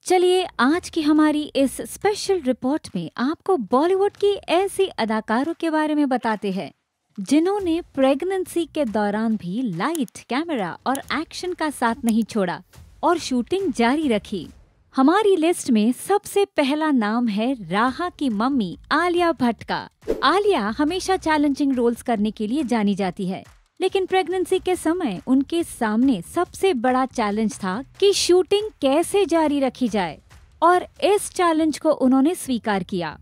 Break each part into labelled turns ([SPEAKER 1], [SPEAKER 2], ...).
[SPEAKER 1] चलिए आज की हमारी इस स्पेशल रिपोर्ट में आपको बॉलीवुड की ऐसी अदाकारों के बारे में बताते हैं जिन्होंने प्रेगनेंसी के दौरान भी लाइट, कैमरा और एक्शन का साथ नहीं छोड़ा और शूटिंग जारी रखी। हमारी लिस्ट में सबसे पहला नाम है राहा की मम्मी आलिया भट्ट का। आलिया हमेशा चैलेंजिंग रोल्स करने के लिए जानी जाती है, लेकिन प्रेगनेंसी के समय उनके सामने सबसे बड़ा चैलेंज था कि शूटिंग कैसे जारी रखी जाए, और इस चैलेंज को उन्होंने स्वीकार किया।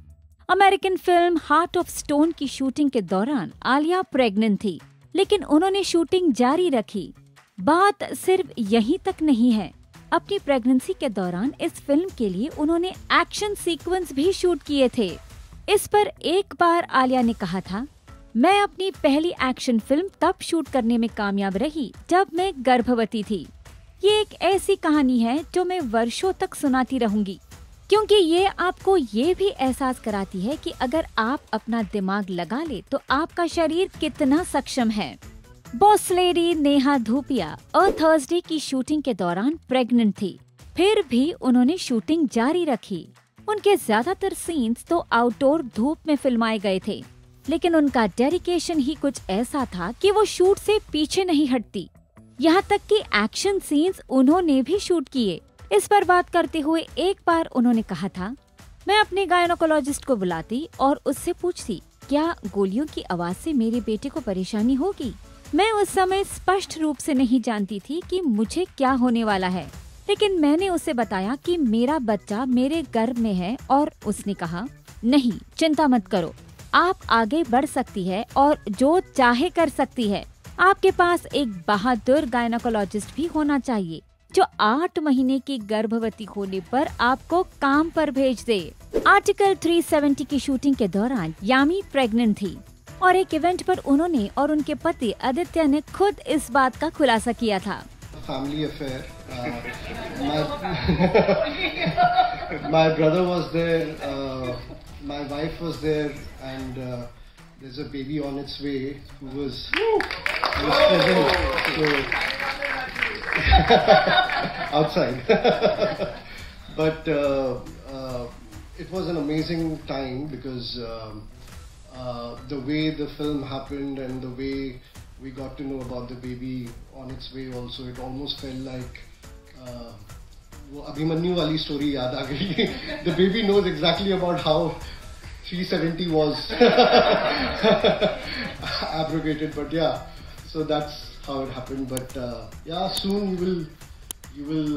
[SPEAKER 1] American film heart of stone की शूटिंग के दौरान आलिया प्रेग्नेंट थी, लेकिन उन्होंने शूटिंग जारी रखी। बात सिर्फ यहीं तक नहीं है, अपनी प्रेगनेंसी के दौरान इस फिल्म के लिए उन्होंने एक्शन सीक्वेंस भी शूट किए थे। इस पर एक बार आलिया ने कहा था, मैं अपनी पहली एक्शन फिल्म तब शूट करने में कामयाब रही जब मैं गर्भवती थी। ये एक ऐसी कहानी है जो मैं वर्षों तक सुनाती रहूंगी, क्योंकि ये आपको ये भी एहसास कराती है कि अगर आप अपना दिमाग लगा ले तो आपका शरीर कितना सक्षम है। बॉस लेडी नेहा धूपिया और थर्सडे की शूटिंग के दौरान प्रेग्नेंट थी, फिर भी उन्होंने शूटिंग जारी रखी। उनके ज्यादातर सीन्स तो आउटडोर धूप में फिल्माए गए थे, लेकिन उनका डेडिकेशन ही कुछ ऐसा था कि वो शूट से पीछे नहीं हटती। यहाँ तक कि एक्शन सीन्स उन्होंने भी शूट किए। इस पर बात करते हुए एक बार उन्होंने कहा था, मैं अपने गायनोकोलॉजिस्ट को बुलाती और उससे पूछती क्या गोलियों की आवाज से मेरे बेटे को परेशानी होगी। मैं उस समय स्पष्ट रूप से नहीं जानती थी कि मुझे क्या होने वाला है, लेकिन मैंने उसे बताया कि मेरा बच्चा मेरे गर्भ में है और उसने कहा, नहीं चिंता मत करो, आप आगे बढ़ सकती है और जो चाहे कर सकती है। आपके पास एक बहादुर गायनोकोलॉजिस्ट भी होना चाहिए जो 8 महीने की गर्भवती होने पर आपको काम पर भेज दे। आर्टिकल 370 की शूटिंग के दौरान यामी प्रेग्नेंट थी और एक इवेंट पर उन्होंने और उनके पति आदित्य ने खुद इस बात का खुलासा किया था।
[SPEAKER 2] Family affair. My brother was there, my wife was there, and there's a baby on its way who was present. So outside, but it was an amazing time because the way the film happened and the way we got to know about the baby on its way also, it almost felt like वो अभिमन्यु वाली story याद आ गई। The baby knows exactly about how 370 was abrogated, but yeah, so that's how it happened. But yeah, soon you will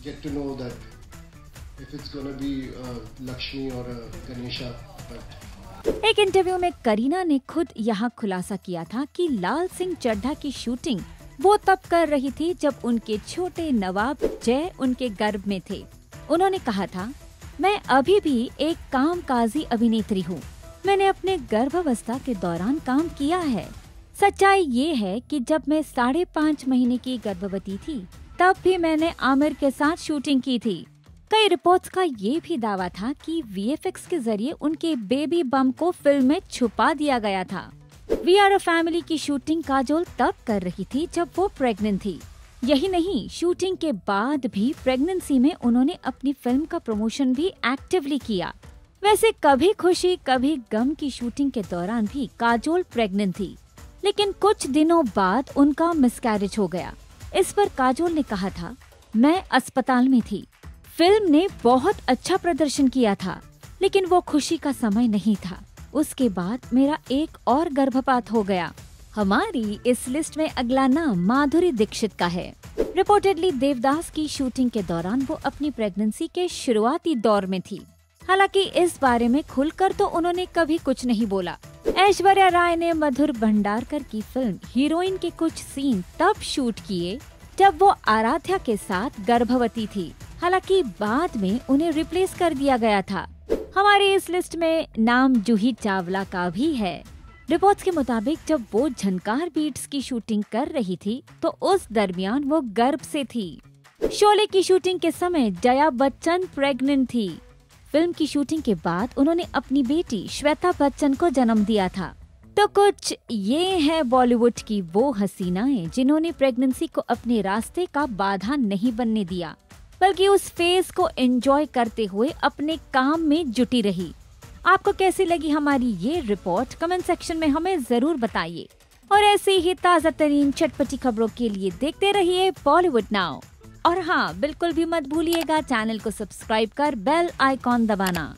[SPEAKER 2] get to know that if it's gonna be Lakshmi or a Ganesha. But
[SPEAKER 1] एक interview में करीना ने खुद यहाँ खुलासा किया था कि लाल सिंह चड्ढा की शूटिंग वो तब कर रही थी जब उनके छोटे नवाब जय उनके गर्भ में थे। उन्होंने कहा था, मैं अभी भी एक कामकाजी अभिनेत्री हूँ। मैंने अपने गर्भावस्था के दौरान काम किया है। सच्चाई ये है कि जब मैं 5.5 महीने की गर्भवती थी तब भी मैंने आमिर के साथ शूटिंग की थी। कई रिपोर्ट्स का ये भी दावा था कि वीएफएक्स के जरिए उनके बेबी बम को फिल्म में छुपा दिया गया था। वी आर अ फैमिली की शूटिंग काजोल तब कर रही थी जब वो प्रेग्नेंट थी। यही नहीं, शूटिंग के बाद भी प्रेगनेंसी में उन्होंने अपनी फिल्म का प्रमोशन भी एक्टिवली किया। वैसे कभी खुशी कभी गम की शूटिंग के दौरान भी काजोल प्रेग्नेंट थी, लेकिन कुछ दिनों बाद उनका मिसकैरेज हो गया। इस पर काजोल ने कहा था, मैं अस्पताल में थी, फिल्म ने बहुत अच्छा प्रदर्शन किया था, लेकिन वो खुशी का समय नहीं था। उसके बाद मेरा एक और गर्भपात हो गया। हमारी इस लिस्ट में अगला नाम माधुरी दीक्षित का है। रिपोर्टेडली देवदास की शूटिंग के दौरान वो अपनी प्रेगनेंसी के शुरुआती दौर में थी। हालांकि इस बारे में खुलकर तो उन्होंने कभी कुछ नहीं बोला। ऐश्वर्या राय ने मधुर भंडारकर की फिल्म हीरोइन के कुछ सीन तब शूट किए जब वो आराध्या के साथ गर्भवती थी। हालांकि बाद में उन्हें रिप्लेस कर दिया गया था। हमारी इस लिस्ट में नाम जूही चावला का भी है। रिपोर्ट्स के मुताबिक जब वो झनकार बीट्स की शूटिंग कर रही थी तो उस दरमियान वो गर्भ से थी। शोले की शूटिंग के समय जया बच्चन प्रेग्नेंट थी। फिल्म की शूटिंग के बाद उन्होंने अपनी बेटी श्वेता बच्चन को जन्म दिया था। तो कुछ ये है बॉलीवुड की वो हसीनाएं जिन्होंने प्रेगनेंसी को अपने रास्ते का बाधा नहीं बनने दिया। बल्कि उस फेज को एंजॉय करते हुए अपने काम में जुटी रही। आपको कैसी लगी हमारी ये रिपोर्ट? कमेंट सेक्शन में हमें जरूर बताइए और ऐसे ही ताजा तरीन चटपटी खबरों के लिए देखते रहिए बॉलीवुड नाउ। और हाँ, बिल्कुल भी मत भूलिएगा चैनल को सब्सक्राइब कर बेल आइकॉन दबाना।